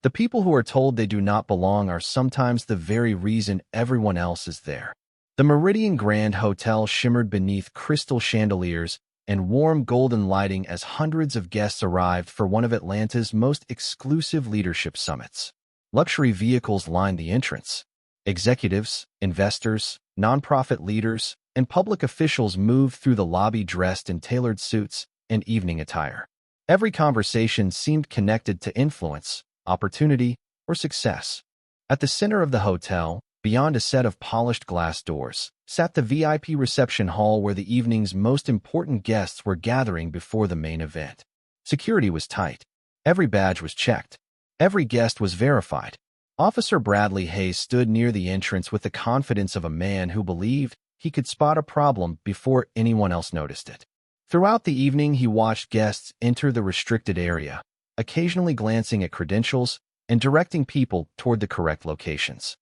The people who are told they do not belong are sometimes the very reason everyone else is there. The Meridian Grand Hotel shimmered beneath crystal chandeliers and warm golden lighting as hundreds of guests arrived for one of Atlanta's most exclusive leadership summits. Luxury vehicles lined the entrance. Executives, investors, nonprofit leaders, and public officials moved through the lobby dressed in tailored suits and evening attire. Every conversation seemed connected to influence, opportunity, or success. At the center of the hotel, beyond a set of polished glass doors, sat the VIP reception hall where the evening's most important guests were gathering before the main event. Security was tight. Every badge was checked. Every guest was verified. Officer Bradley Hayes stood near the entrance with the confidence of a man who believed he could spot a problem before anyone else noticed it. Throughout the evening, he watched guests enter the restricted area, occasionally glancing at credentials and directing people toward the correct locations.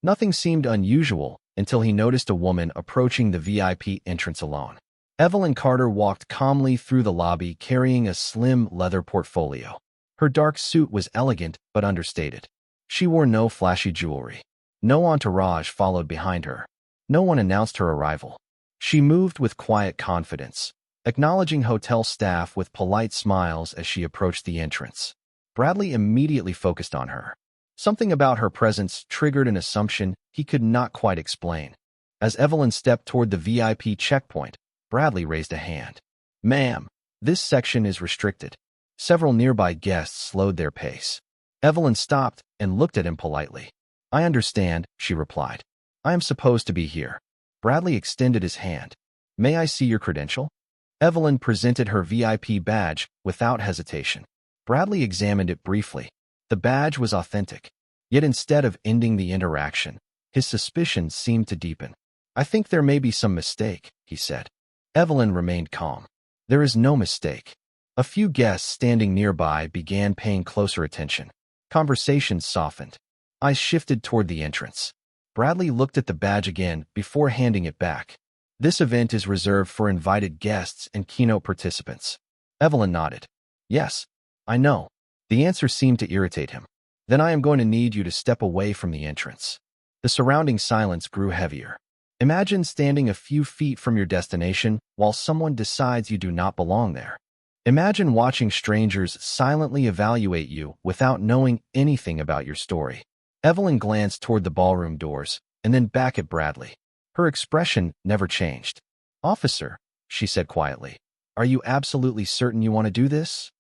Nothing seemed unusual until he noticed a woman approaching the VIP entrance alone. Evelyn Carter walked calmly through the lobby carrying a slim leather portfolio. Her dark suit was elegant but understated. She wore no flashy jewelry. No entourage followed behind her. No one announced her arrival. She moved with quiet confidence, acknowledging hotel staff with polite smiles as she approached the entrance. Bradley immediately focused on her. Something about her presence triggered an assumption he could not quite explain. As Evelyn stepped toward the VIP checkpoint, Bradley raised a hand. "Ma'am, this section is restricted." Several nearby guests slowed their pace. Evelyn stopped and looked at him politely. "I understand," she replied. "I am supposed to be here." Bradley extended his hand. "May I see your credential?" Evelyn presented her VIP badge without hesitation. Bradley examined it briefly. The badge was authentic. Yet instead of ending the interaction, his suspicions seemed to deepen. "I think there may be some mistake," he said. Evelyn remained calm. "There is no mistake." A few guests standing nearby began paying closer attention. Conversations softened. Eyes shifted toward the entrance. Bradley looked at the badge again before handing it back. "This event is reserved for invited guests and keynote participants." Evelyn nodded. "Yes, I know." The answer seemed to irritate him. "Then I am going to need you to step away from the entrance." The surrounding silence grew heavier. Imagine standing a few feet from your destination while someone decides you do not belong there. Imagine watching strangers silently evaluate you without knowing anything about your story. Evelyn glanced toward the ballroom doors and then back at Bradley. Her expression never changed. "Officer," she said quietly, "are you absolutely certain you want to do this?"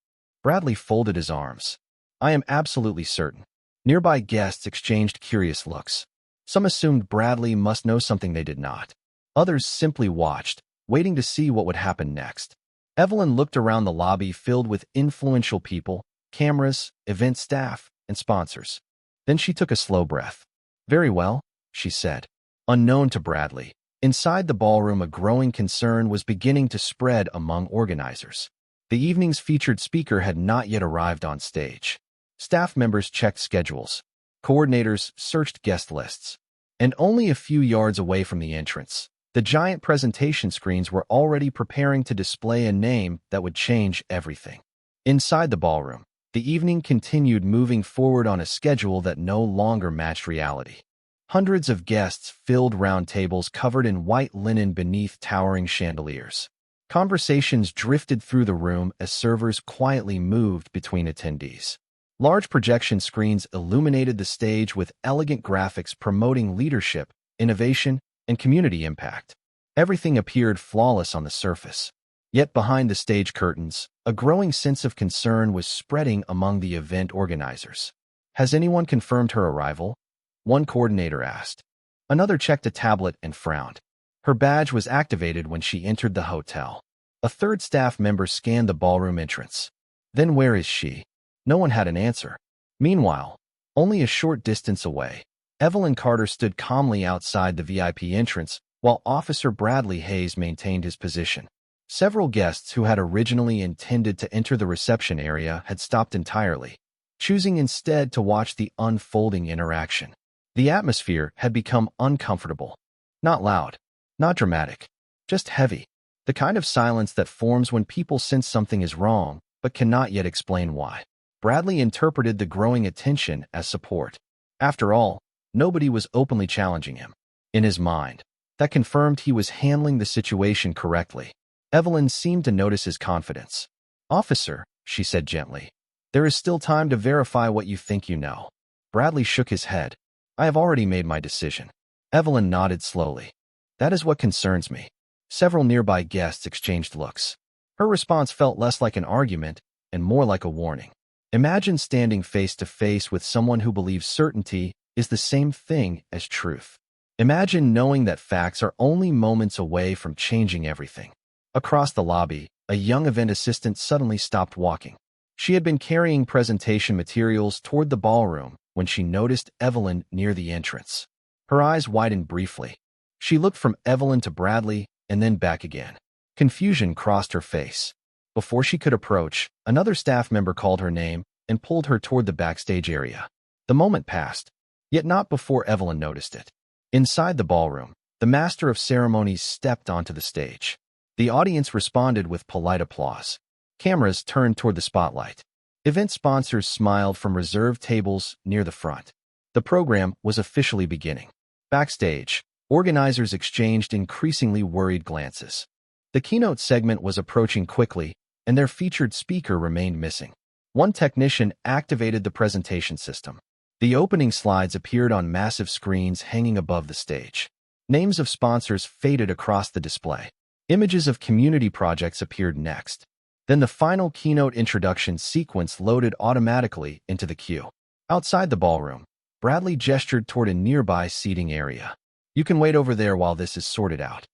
Bradley folded his arms. "I am absolutely certain." Nearby guests exchanged curious looks. Some assumed Bradley must know something they did not. Others simply watched, waiting to see what would happen next. Evelyn looked around the lobby filled with influential people, cameras, event staff, and sponsors. Then she took a slow breath. "Very well," she said. Unknown to Bradley, inside the ballroom a growing concern was beginning to spread among organizers. The evening's featured speaker had not yet arrived on stage. Staff members checked schedules. Coordinators searched guest lists. And only a few yards away from the entrance, the giant presentation screens were already preparing to display a name that would change everything. Inside the ballroom, the evening continued moving forward on a schedule that no longer matched reality. Hundreds of guests filled round tables covered in white linen beneath towering chandeliers. Conversations drifted through the room as servers quietly moved between attendees. Large projection screens illuminated the stage with elegant graphics promoting leadership, innovation, and community impact. Everything appeared flawless on the surface. Yet behind the stage curtains, a growing sense of concern was spreading among the event organizers. "Has anyone confirmed her arrival?" one coordinator asked. Another checked a tablet and frowned. Her badge was activated when she entered the hotel. A third staff member scanned the ballroom entrance. "Then where is she?" No one had an answer. Meanwhile, only a short distance away, Evelyn Carter stood calmly outside the VIP entrance while Officer Bradley Hayes maintained his position. Several guests who had originally intended to enter the reception area had stopped entirely, choosing instead to watch the unfolding interaction. The atmosphere had become uncomfortable. Not loud, not dramatic, just heavy. The kind of silence that forms when people sense something is wrong, but cannot yet explain why. Bradley interpreted the growing attention as support. After all, nobody was openly challenging him. In his mind, that confirmed he was handling the situation correctly. Evelyn seemed to notice his confidence. "Officer," she said gently, "there is still time to verify what you think you know." Bradley shook his head. "I have already made my decision." Evelyn nodded slowly. "That is what concerns me." Several nearby guests exchanged looks. Her response felt less like an argument and more like a warning. Imagine standing face to face with someone who believes certainty is the same thing as truth. Imagine knowing that facts are only moments away from changing everything. Across the lobby, a young event assistant suddenly stopped walking. She had been carrying presentation materials toward the ballroom when she noticed Evelyn near the entrance. Her eyes widened briefly. She looked from Evelyn to Bradley and then back again. Confusion crossed her face. Before she could approach, another staff member called her name and pulled her toward the backstage area. The moment passed, yet not before Evelyn noticed it. Inside the ballroom, the master of ceremonies stepped onto the stage. The audience responded with polite applause. Cameras turned toward the spotlight. Event sponsors smiled from reserved tables near the front. The program was officially beginning. Backstage, organizers exchanged increasingly worried glances. The keynote segment was approaching quickly, and their featured speaker remained missing. One technician activated the presentation system. The opening slides appeared on massive screens hanging above the stage. Names of sponsors faded across the display. Images of community projects appeared next. Then the final keynote introduction sequence loaded automatically into the queue. Outside the ballroom, Bradley gestured toward a nearby seating area. "You can wait over there while this is sorted out."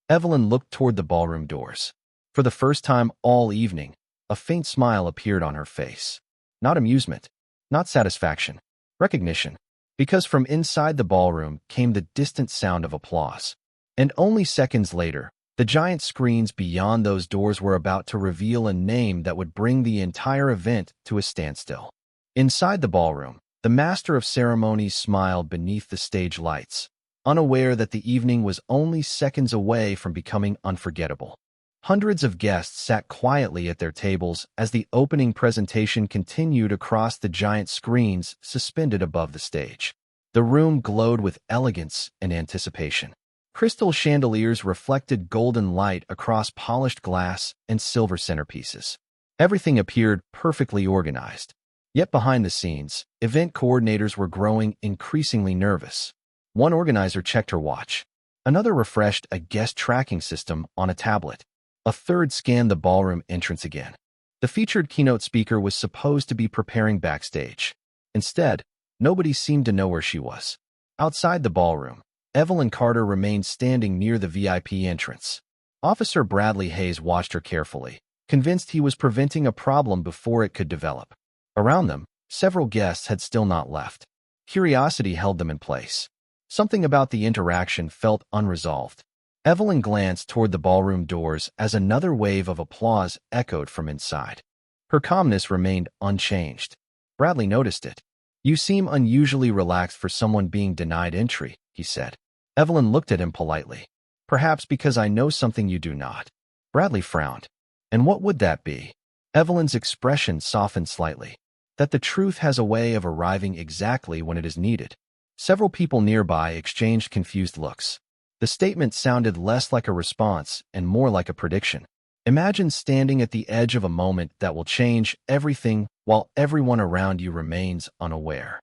Evelyn looked toward the ballroom doors. For the first time all evening, a faint smile appeared on her face. Not amusement, not satisfaction, recognition. Because from inside the ballroom came the distant sound of applause. And only seconds later, the giant screens beyond those doors were about to reveal a name that would bring the entire event to a standstill. Inside the ballroom, the master of ceremonies smiled beneath the stage lights, unaware that the evening was only seconds away from becoming unforgettable. Hundreds of guests sat quietly at their tables as the opening presentation continued across the giant screens suspended above the stage. The room glowed with elegance and anticipation. Crystal chandeliers reflected golden light across polished glass and silver centerpieces. Everything appeared perfectly organized. Yet behind the scenes, event coordinators were growing increasingly nervous. One organizer checked her watch. Another refreshed a guest tracking system on a tablet. A third scanned the ballroom entrance again. The featured keynote speaker was supposed to be preparing backstage. Instead, nobody seemed to know where she was. Outside the ballroom, Evelyn Carter remained standing near the VIP entrance. Officer Bradley Hayes watched her carefully, convinced he was preventing a problem before it could develop. Around them, several guests had still not left. Curiosity held them in place. Something about the interaction felt unresolved. Evelyn glanced toward the ballroom doors as another wave of applause echoed from inside. Her calmness remained unchanged. Bradley noticed it. "You seem unusually relaxed for someone being denied entry," he said. Evelyn looked at him politely. "Perhaps because I know something you do not." Bradley frowned. "And what would that be?" Evelyn's expression softened slightly. "That the truth has a way of arriving exactly when it is needed." Several people nearby exchanged confused looks. The statement sounded less like a response and more like a prediction. Imagine standing at the edge of a moment that will change everything while everyone around you remains unaware.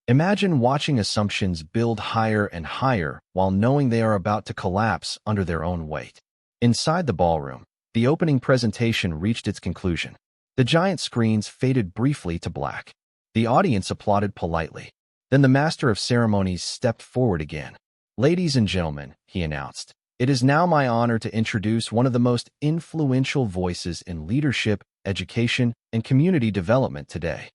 Imagine watching assumptions build higher and higher while knowing they are about to collapse under their own weight. Inside the ballroom, the opening presentation reached its conclusion. The giant screens faded briefly to black. The audience applauded politely. Then the master of ceremonies stepped forward again. "Ladies and gentlemen," he announced, "it is now my honor to introduce one of the most influential voices in leadership, education, and community development today."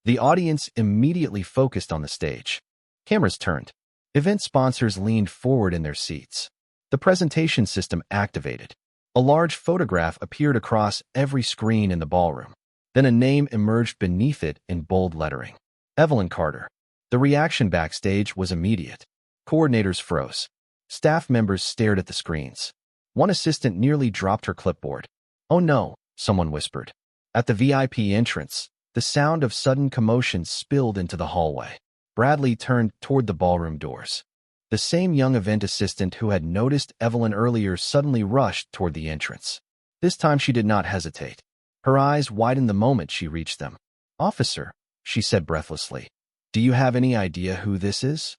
The audience immediately focused on the stage. Cameras turned. Event sponsors leaned forward in their seats. The presentation system activated. A large photograph appeared across every screen in the ballroom. Then a name emerged beneath it in bold lettering. Evelyn Carter. The reaction backstage was immediate. Coordinators froze. Staff members stared at the screens. One assistant nearly dropped her clipboard. "Oh no," someone whispered. At the VIP entrance, The sound of sudden commotion spilled into the hallway. Bradley turned toward the ballroom doors. The same young event assistant who had noticed Evelyn earlier suddenly rushed toward the entrance. This time she did not hesitate. Her eyes widened the moment she reached them. "Officer," she said breathlessly, "do you have any idea who this is?"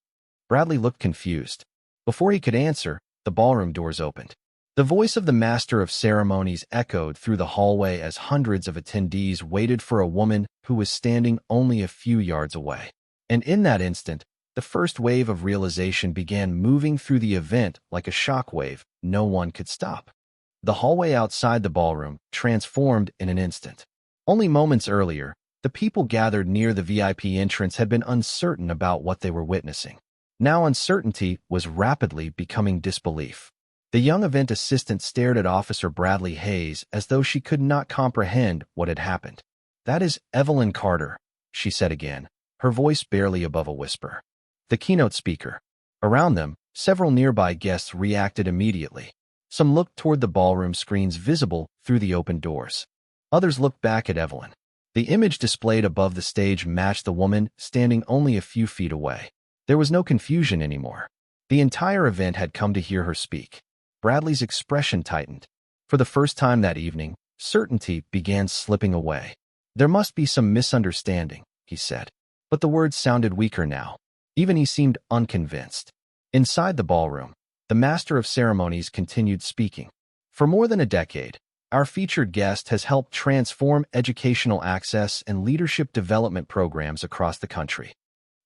Bradley looked confused. Before he could answer, the ballroom doors opened. The voice of the master of ceremonies echoed through the hallway as hundreds of attendees waited for a woman who was standing only a few yards away. And in that instant, the first wave of realization began moving through the event like a shock wave no one could stop. The hallway outside the ballroom transformed in an instant. Only moments earlier, the people gathered near the VIP entrance had been uncertain about what they were witnessing. Now uncertainty was rapidly becoming disbelief. The young event assistant stared at Officer Bradley Hayes as though she could not comprehend what had happened. "That is Evelyn Carter," she said again, her voice barely above a whisper. The keynote speaker. Around them, several nearby guests reacted immediately. Some looked toward the ballroom screens visible through the open doors. Others looked back at Evelyn. The image displayed above the stage matched the woman standing only a few feet away. There was no confusion anymore. The entire event had come to hear her speak. Bradley's expression tightened. For the first time that evening, certainty began slipping away. "There must be some misunderstanding," he said. But the words sounded weaker now. Even he seemed unconvinced. Inside the ballroom, the master of ceremonies continued speaking. "For more than a decade, our featured guest has helped transform educational access and leadership development programs across the country."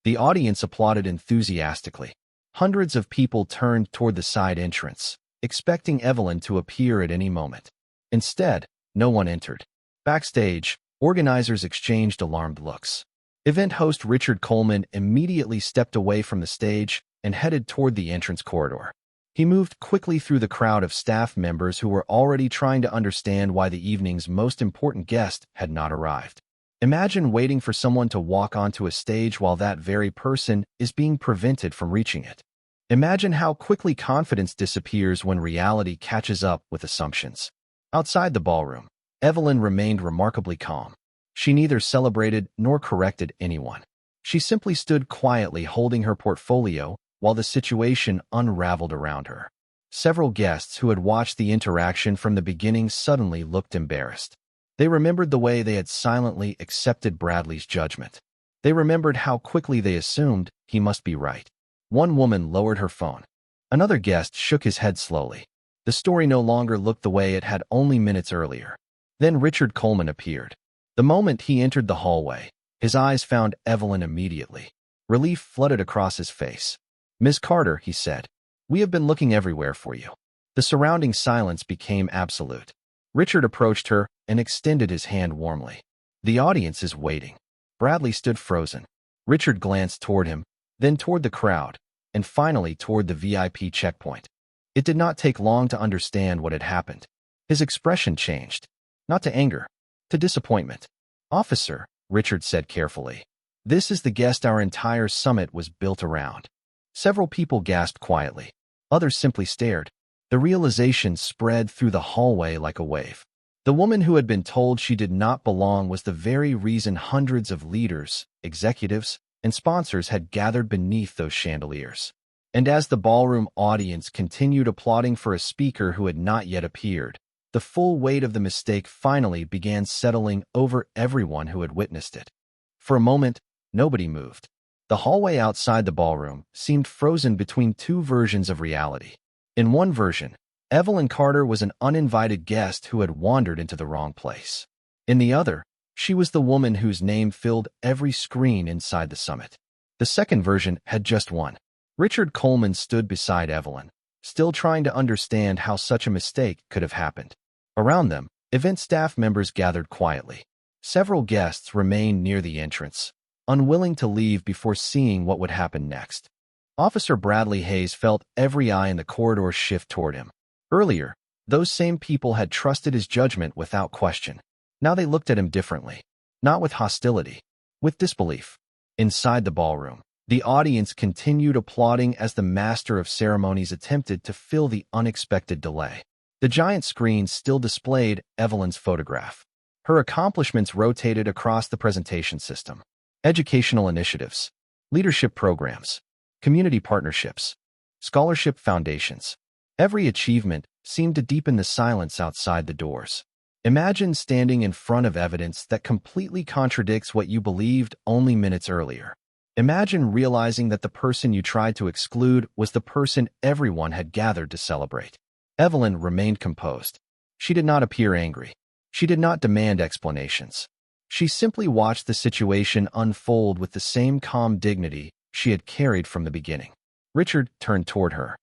The audience applauded enthusiastically. Hundreds of people turned toward the side entrance, expecting Evelyn to appear at any moment. Instead, no one entered. Backstage, organizers exchanged alarmed looks. Event host Richard Coleman immediately stepped away from the stage and headed toward the entrance corridor. He moved quickly through the crowd of staff members who were already trying to understand why the evening's most important guest had not arrived. Imagine waiting for someone to walk onto a stage while that very person is being prevented from reaching it. Imagine how quickly confidence disappears when reality catches up with assumptions. Outside the ballroom, Evelyn remained remarkably calm. She neither celebrated nor corrected anyone. She simply stood quietly holding her portfolio while the situation unraveled around her. Several guests who had watched the interaction from the beginning suddenly looked embarrassed. They remembered the way they had silently accepted Bradley's judgment. They remembered how quickly they assumed he must be right. One woman lowered her phone. Another guest shook his head slowly. The story no longer looked the way it had only minutes earlier. Then Richard Coleman appeared. The moment he entered the hallway, his eyes found Evelyn immediately. Relief flooded across his face. "Miss Carter," he said, "we have been looking everywhere for you." The surrounding silence became absolute. Richard approached her and extended his hand warmly. "The audience is waiting." Bradley stood frozen. Richard glanced toward him, then toward the crowd, and finally toward the VIP checkpoint. It did not take long to understand what had happened. His expression changed, not to anger, to disappointment. "Officer," Richard said carefully, "this is the guest our entire summit was built around." Several people gasped quietly. Others simply stared. The realization spread through the hallway like a wave. The woman who had been told she did not belong was the very reason hundreds of leaders, executives, and sponsors had gathered beneath those chandeliers. And as the ballroom audience continued applauding for a speaker who had not yet appeared, the full weight of the mistake finally began settling over everyone who had witnessed it. For a moment, nobody moved. The hallway outside the ballroom seemed frozen between two versions of reality. In one version, Evelyn Carter was an uninvited guest who had wandered into the wrong place. In the other, she was the woman whose name filled every screen inside the summit. The second version had just one. Richard Coleman stood beside Evelyn, still trying to understand how such a mistake could have happened. Around them, event staff members gathered quietly. Several guests remained near the entrance, unwilling to leave before seeing what would happen next. Officer Bradley Hayes felt every eye in the corridor shift toward him. Earlier, those same people had trusted his judgment without question. Now they looked at him differently, not with hostility, with disbelief. Inside the ballroom, the audience continued applauding as the master of ceremonies attempted to fill the unexpected delay. The giant screen still displayed Evelyn's photograph. Her accomplishments rotated across the presentation system. Educational initiatives, leadership programs, community partnerships, scholarship foundations. Every achievement seemed to deepen the silence outside the doors. Imagine standing in front of evidence that completely contradicts what you believed only minutes earlier. Imagine realizing that the person you tried to exclude was the person everyone had gathered to celebrate. Evelyn remained composed. She did not appear angry. She did not demand explanations. She simply watched the situation unfold with the same calm dignity she had carried from the beginning. Richard turned toward her.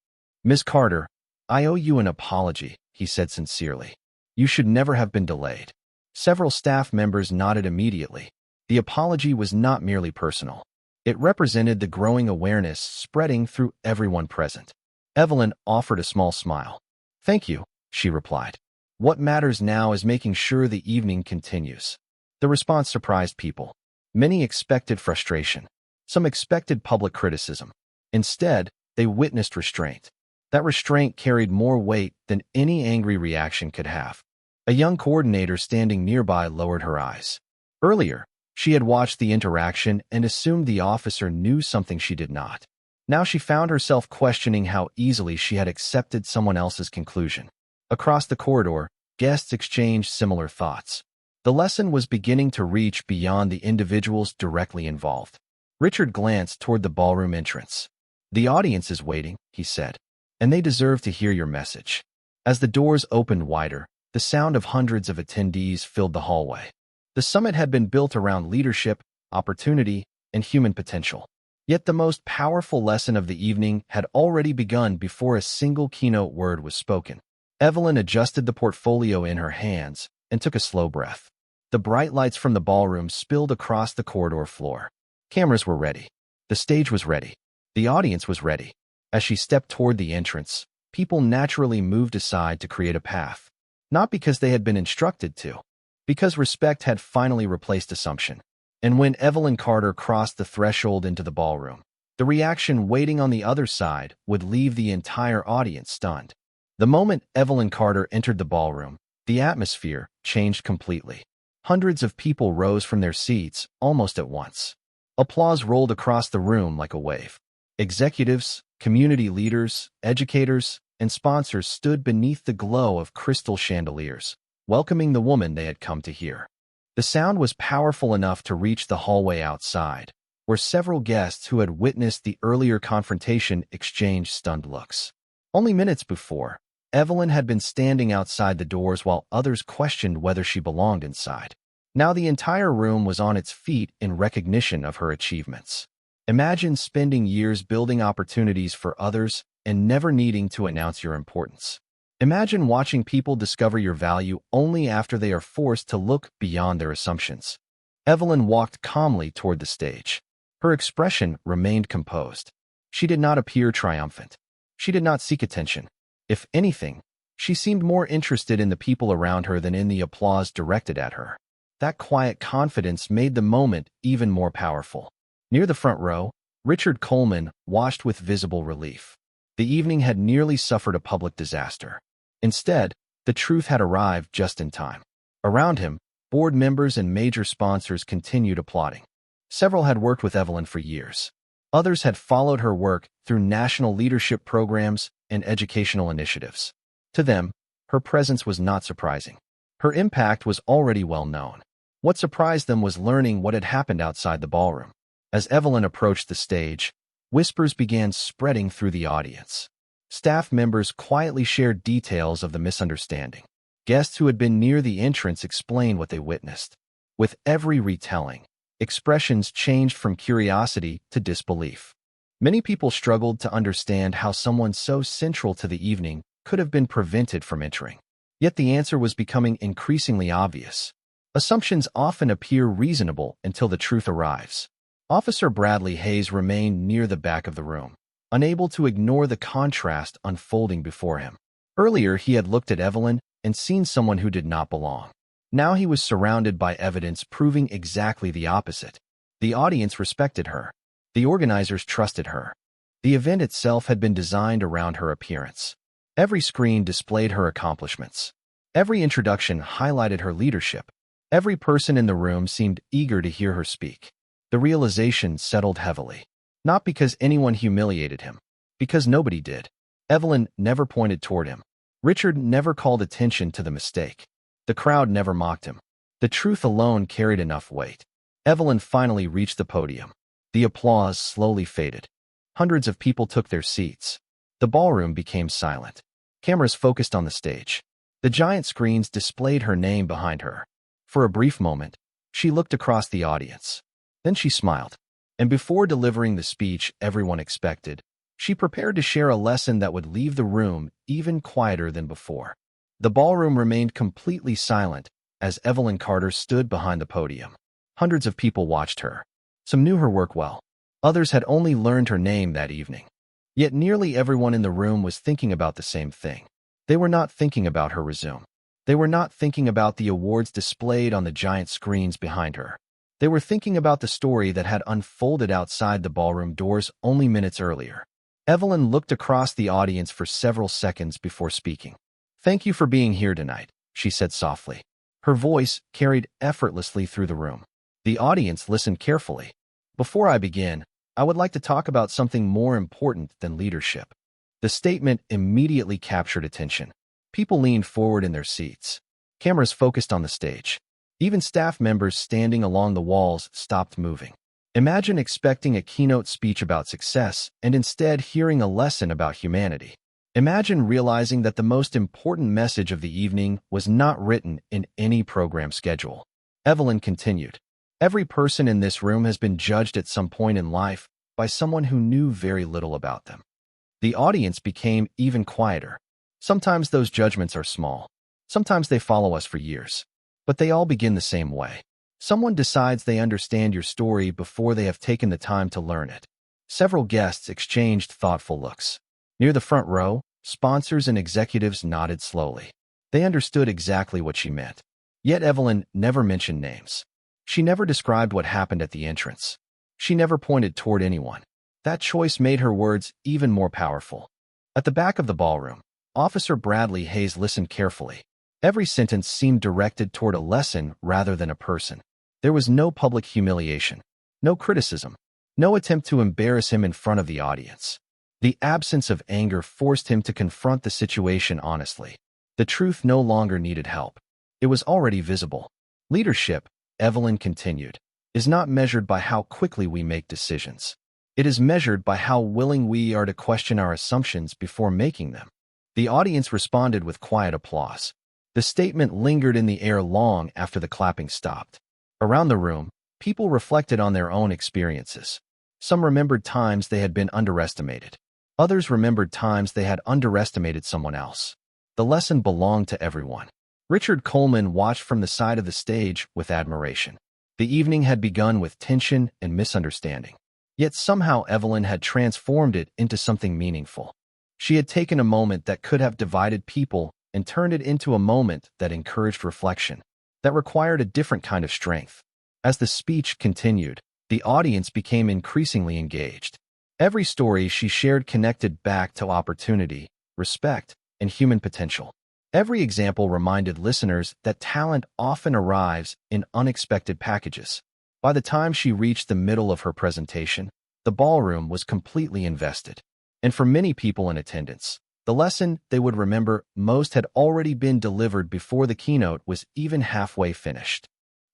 "Miss Carter, I owe you an apology," he said sincerely. "You should never have been delayed." Several staff members nodded immediately. The apology was not merely personal. It represented the growing awareness spreading through everyone present. Evelyn offered a small smile. "Thank you," she replied. "What matters now is making sure the evening continues." The response surprised people. Many expected frustration. Some expected public criticism. Instead, they witnessed restraint. That restraint carried more weight than any angry reaction could have. A young coordinator standing nearby lowered her eyes. Earlier, she had watched the interaction and assumed the officer knew something she did not. Now she found herself questioning how easily she had accepted someone else's conclusion. Across the corridor, guests exchanged similar thoughts. The lesson was beginning to reach beyond the individuals directly involved. Richard glanced toward the ballroom entrance. "The audience is waiting," he said, "and they deserve to hear your message." As the doors opened wider, the sound of hundreds of attendees filled the hallway. The summit had been built around leadership, opportunity, and human potential. Yet the most powerful lesson of the evening had already begun before a single keynote word was spoken. Evelyn adjusted the portfolio in her hands and took a slow breath. The bright lights from the ballroom spilled across the corridor floor. Cameras were ready. The stage was ready. The audience was ready. As she stepped toward the entrance, people naturally moved aside to create a path. Not because they had been instructed to, because respect had finally replaced assumption. And when Evelyn Carter crossed the threshold into the ballroom, the reaction waiting on the other side would leave the entire audience stunned. The moment Evelyn Carter entered the ballroom, the atmosphere changed completely. Hundreds of people rose from their seats almost at once. Applause rolled across the room like a wave. Executives, community leaders, educators, and sponsors stood beneath the glow of crystal chandeliers, welcoming the woman they had come to hear. The sound was powerful enough to reach the hallway outside, where several guests who had witnessed the earlier confrontation exchanged stunned looks. Only minutes before, Evelyn had been standing outside the doors while others questioned whether she belonged inside. Now the entire room was on its feet in recognition of her achievements. Imagine spending years building opportunities for others and never needing to announce your importance. Imagine watching people discover your value only after they are forced to look beyond their assumptions. Evelyn walked calmly toward the stage. Her expression remained composed. She did not appear triumphant. She did not seek attention. If anything, she seemed more interested in the people around her than in the applause directed at her. That quiet confidence made the moment even more powerful. Near the front row, Richard Coleman watched with visible relief. The evening had nearly suffered a public disaster. Instead, the truth had arrived just in time. Around him, board members and major sponsors continued applauding. Several had worked with Evelyn for years. Others had followed her work through national leadership programs and educational initiatives. To them, her presence was not surprising. Her impact was already well known. What surprised them was learning what had happened outside the ballroom. As Evelyn approached the stage, whispers began spreading through the audience. Staff members quietly shared details of the misunderstanding. Guests who had been near the entrance explained what they witnessed. With every retelling, expressions changed from curiosity to disbelief. Many people struggled to understand how someone so central to the evening could have been prevented from entering. Yet the answer was becoming increasingly obvious. Assumptions often appear reasonable until the truth arrives. Officer Bradley Hayes remained near the back of the room, unable to ignore the contrast unfolding before him. Earlier, he had looked at Evelyn and seen someone who did not belong. Now he was surrounded by evidence proving exactly the opposite. The audience respected her. The organizers trusted her. The event itself had been designed around her appearance. Every screen displayed her accomplishments. Every introduction highlighted her leadership. Every person in the room seemed eager to hear her speak. The realization settled heavily. Not because anyone humiliated him, because nobody did. Evelyn never pointed toward him. Richard never called attention to the mistake. The crowd never mocked him. The truth alone carried enough weight. Evelyn finally reached the podium. The applause slowly faded. Hundreds of people took their seats. The ballroom became silent. Cameras focused on the stage. The giant screens displayed her name behind her. For a brief moment, she looked across the audience. Then she smiled. And before delivering the speech everyone expected, she prepared to share a lesson that would leave the room even quieter than before. The ballroom remained completely silent as Evelyn Carter stood behind the podium. Hundreds of people watched her. Some knew her work well. Others had only learned her name that evening. Yet nearly everyone in the room was thinking about the same thing. They were not thinking about her resume. They were not thinking about the awards displayed on the giant screens behind her. They were thinking about the story that had unfolded outside the ballroom doors only minutes earlier. Evelyn looked across the audience for several seconds before speaking. "Thank you for being here tonight," she said softly. Her voice carried effortlessly through the room. The audience listened carefully. "Before I begin, I would like to talk about something more important than leadership." The statement immediately captured attention. People leaned forward in their seats. Cameras focused on the stage. Even staff members standing along the walls stopped moving. Imagine expecting a keynote speech about success and instead hearing a lesson about humanity. Imagine realizing that the most important message of the evening was not written in any program schedule. Evelyn continued, "Every person in this room has been judged at some point in life by someone who knew very little about them." The audience became even quieter. Sometimes those judgments are small. Sometimes they follow us for years. But they all begin the same way. Someone decides they understand your story before they have taken the time to learn it. Several guests exchanged thoughtful looks. Near the front row, sponsors and executives nodded slowly. They understood exactly what she meant. Yet Evelyn never mentioned names. She never described what happened at the entrance. She never pointed toward anyone. That choice made her words even more powerful. At the back of the ballroom, Officer Bradley Hayes listened carefully. Every sentence seemed directed toward a lesson rather than a person. There was no public humiliation, no criticism, no attempt to embarrass him in front of the audience. The absence of anger forced him to confront the situation honestly. The truth no longer needed help. It was already visible. Leadership, Evelyn continued, is not measured by how quickly we make decisions. It is measured by how willing we are to question our assumptions before making them. The audience responded with quiet applause. The statement lingered in the air long after the clapping stopped. Around the room, people reflected on their own experiences. Some remembered times they had been underestimated. Others remembered times they had underestimated someone else. The lesson belonged to everyone. Richard Coleman watched from the side of the stage with admiration. The evening had begun with tension and misunderstanding. Yet somehow Evelyn had transformed it into something meaningful. She had taken a moment that could have divided people and turned it into a moment that encouraged reflection, that required a different kind of strength. As the speech continued, the audience became increasingly engaged. Every story she shared connected back to opportunity, respect, and human potential. Every example reminded listeners that talent often arrives in unexpected packages. By the time she reached the middle of her presentation, the ballroom was completely invested. And for many people in attendance, the lesson they would remember most had already been delivered before the keynote was even halfway finished.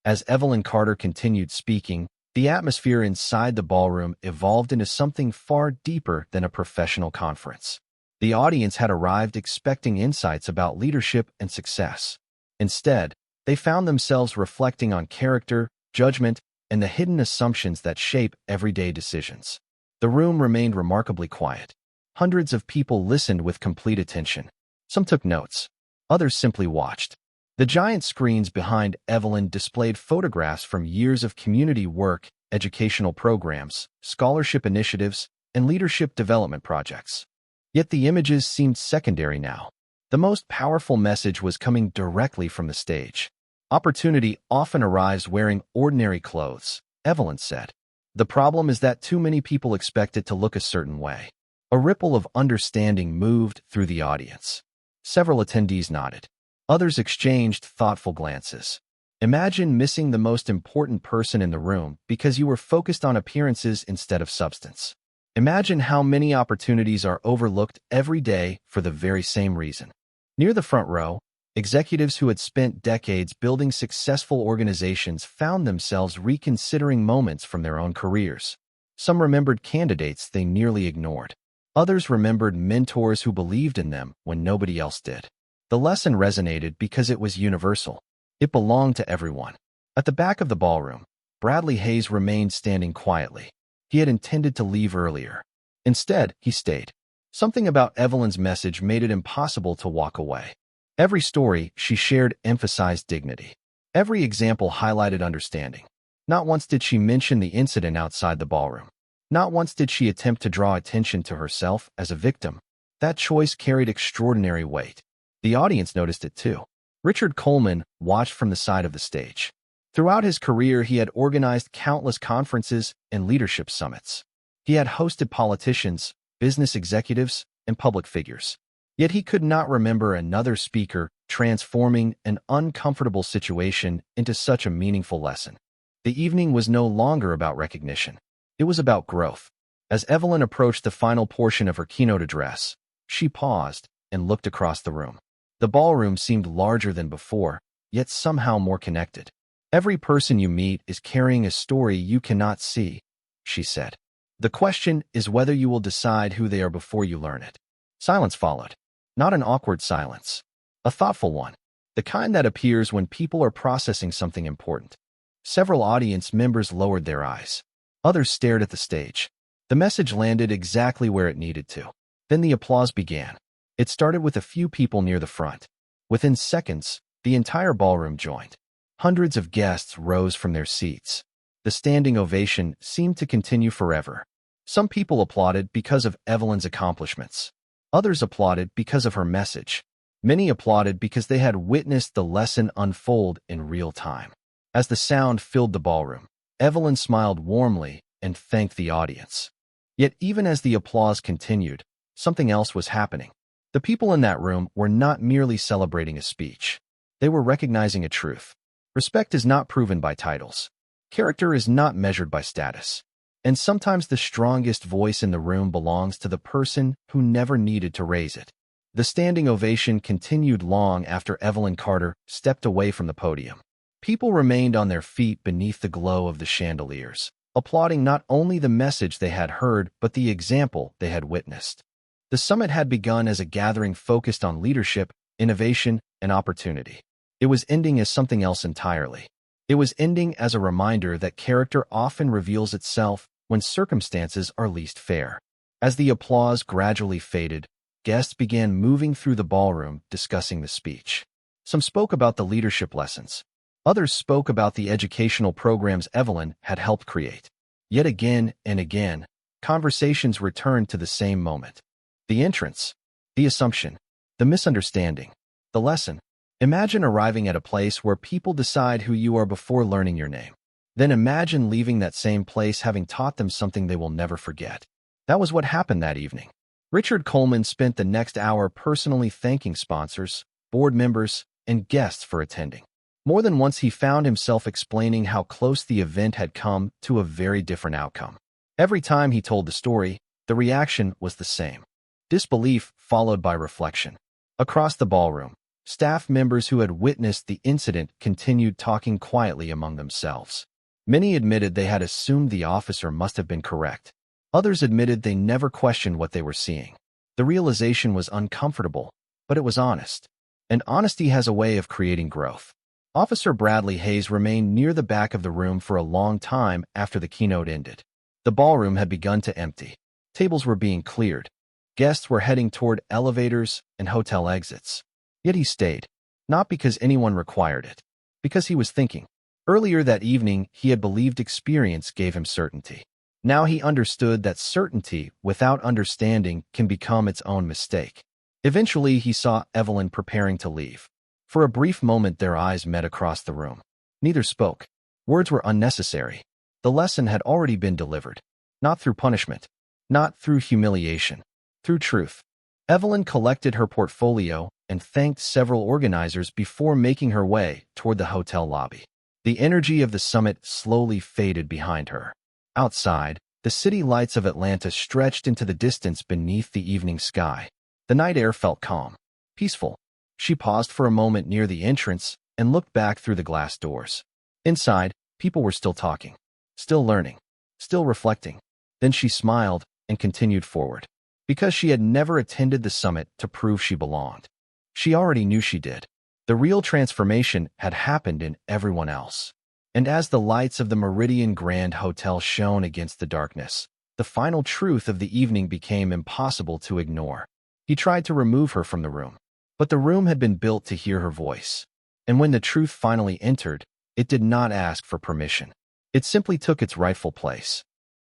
As Evelyn Carter continued speaking, the atmosphere inside the ballroom evolved into something far deeper than a professional conference. The audience had arrived expecting insights about leadership and success. Instead, they found themselves reflecting on character, judgment, and the hidden assumptions that shape everyday decisions. The room remained remarkably quiet. Hundreds of people listened with complete attention. Some took notes. Others simply watched. The giant screens behind Evelyn displayed photographs from years of community work, educational programs, scholarship initiatives, and leadership development projects. Yet the images seemed secondary now. The most powerful message was coming directly from the stage. Opportunity often arrives wearing ordinary clothes, Evelyn said. The problem is that too many people expect it to look a certain way. A ripple of understanding moved through the audience. Several attendees nodded. Others exchanged thoughtful glances. Imagine missing the most important person in the room because you were focused on appearances instead of substance. Imagine how many opportunities are overlooked every day for the very same reason. Near the front row, executives who had spent decades building successful organizations found themselves reconsidering moments from their own careers. Some remembered candidates they nearly ignored. Others remembered mentors who believed in them when nobody else did. The lesson resonated because it was universal. It belonged to everyone. At the back of the ballroom, Bradley Hayes remained standing quietly. He had intended to leave earlier. Instead, he stayed. Something about Evelyn's message made it impossible to walk away. Every story she shared emphasized dignity. Every example highlighted understanding. Not once did she mention the incident outside the ballroom. Not once did she attempt to draw attention to herself as a victim. That choice carried extraordinary weight. The audience noticed it too. Richard Coleman watched from the side of the stage. Throughout his career, he had organized countless conferences and leadership summits. He had hosted politicians, business executives, and public figures. Yet he could not remember another speaker transforming an uncomfortable situation into such a meaningful lesson. The evening was no longer about recognition. It was about growth. As Evelyn approached the final portion of her keynote address, she paused and looked across the room. The ballroom seemed larger than before, yet somehow more connected. "Every person you meet is carrying a story you cannot see," she said. "The question is whether you will decide who they are before you learn it." Silence followed. Not an awkward silence. A thoughtful one. The kind that appears when people are processing something important. Several audience members lowered their eyes. Others stared at the stage. The message landed exactly where it needed to. Then the applause began. It started with a few people near the front. Within seconds, the entire ballroom joined. Hundreds of guests rose from their seats. The standing ovation seemed to continue forever. Some people applauded because of Evelyn's accomplishments. Others applauded because of her message. Many applauded because they had witnessed the lesson unfold in real time. As the sound filled the ballroom, Evelyn smiled warmly and thanked the audience. Yet even as the applause continued, something else was happening. The people in that room were not merely celebrating a speech. They were recognizing a truth. Respect is not proven by titles. Character is not measured by status. And sometimes the strongest voice in the room belongs to the person who never needed to raise it. The standing ovation continued long after Evelyn Carter stepped away from the podium. People remained on their feet beneath the glow of the chandeliers, applauding not only the message they had heard but the example they had witnessed. The summit had begun as a gathering focused on leadership, innovation, and opportunity. It was ending as something else entirely. It was ending as a reminder that character often reveals itself when circumstances are least fair. As the applause gradually faded, guests began moving through the ballroom discussing the speech. Some spoke about the leadership lessons. Others spoke about the educational programs Evelyn had helped create. Yet again and again, conversations returned to the same moment. The entrance, the assumption, the misunderstanding, the lesson. Imagine arriving at a place where people decide who you are before learning your name. Then imagine leaving that same place having taught them something they will never forget. That was what happened that evening. Richard Coleman spent the next hour personally thanking sponsors, board members, and guests for attending. More than once he found himself explaining how close the event had come to a very different outcome. Every time he told the story, the reaction was the same. Disbelief followed by reflection. Across the ballroom, staff members who had witnessed the incident continued talking quietly among themselves. Many admitted they had assumed the officer must have been correct. Others admitted they never questioned what they were seeing. The realization was uncomfortable, but it was honest. And honesty has a way of creating growth. Officer Bradley Hayes remained near the back of the room for a long time after the keynote ended. The ballroom had begun to empty. Tables were being cleared. Guests were heading toward elevators and hotel exits. Yet he stayed, not because anyone required it, because he was thinking. Earlier that evening, he had believed experience gave him certainty. Now he understood that certainty without understanding can become its own mistake. Eventually, he saw Evelyn preparing to leave. For a brief moment, their eyes met across the room. Neither spoke. Words were unnecessary. The lesson had already been delivered. Not through punishment. Not through humiliation. Through truth. Evelyn collected her portfolio, and thanked several organizers before making her way toward the hotel lobby. The energy of the summit slowly faded behind her. Outside, the city lights of Atlanta stretched into the distance beneath the evening sky. The night air felt calm, peaceful. She paused for a moment near the entrance and looked back through the glass doors. Inside, people were still talking, still learning, still reflecting. Then she smiled and continued forward. Because she had never attended the summit to prove she belonged. She already knew she did. The real transformation had happened in everyone else. And as the lights of the Meridian Grand Hotel shone against the darkness, the final truth of the evening became impossible to ignore. He tried to remove her from the room, but the room had been built to hear her voice. And when the truth finally entered, it did not ask for permission. It simply took its rightful place.